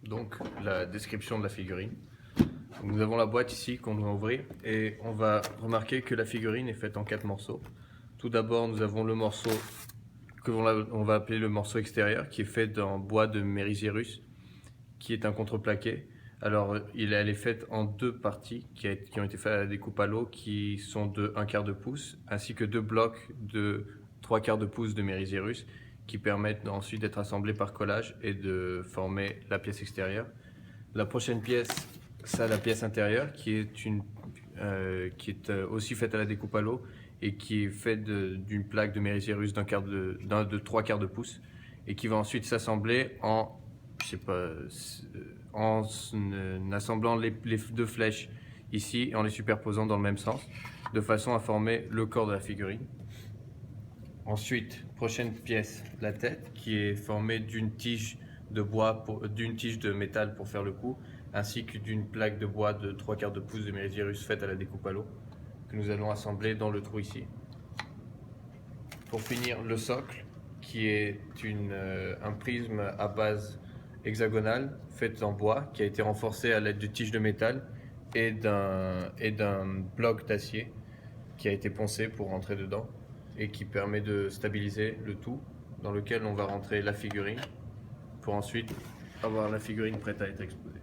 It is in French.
donc la description de la figurine. Donc, nous avons la boîte ici qu'on doit ouvrir et on va remarquer que la figurine est faite en 4 morceaux. Tout d'abord, nous avons le morceau que on va appeler le morceau extérieur, qui est fait en bois de Mérisérus, qui est un contreplaqué. Alors, elle est faite en 2 parties qui ont été faites à la découpe à l'eau, qui sont de 1/4 de pouce, ainsi que 2 blocs de 3/4 de pouce de Mérisérus, qui permettent ensuite d'être assemblés par collage et de former la pièce extérieure. La prochaine pièce, c'est la pièce intérieure, qui est aussi faite à la découpe à l'eau et qui est faite d'une plaque de Mérisérus de 3/4 de pouce et qui va ensuite s'assembler en assemblant les 2 flèches ici et en les superposant dans le même sens, de façon à former le corps de la figurine. Ensuite, prochaine pièce, la tête, qui est formée d'une tige de bois, d'une tige de métal pour faire le cou, ainsi que d'une plaque de bois de 3/4 de pouce de Mérisérus faite à la découpe à l'eau, que nous allons assembler dans le trou ici. Pour finir, le socle, qui est un prisme à base hexagonale fait en bois, qui a été renforcé à l'aide de tiges de métal et d'un bloc d'acier qui a été poncé pour rentrer dedans et qui permet de stabiliser le tout, dans lequel on va rentrer la figurine pour ensuite avoir la figurine prête à être exposée.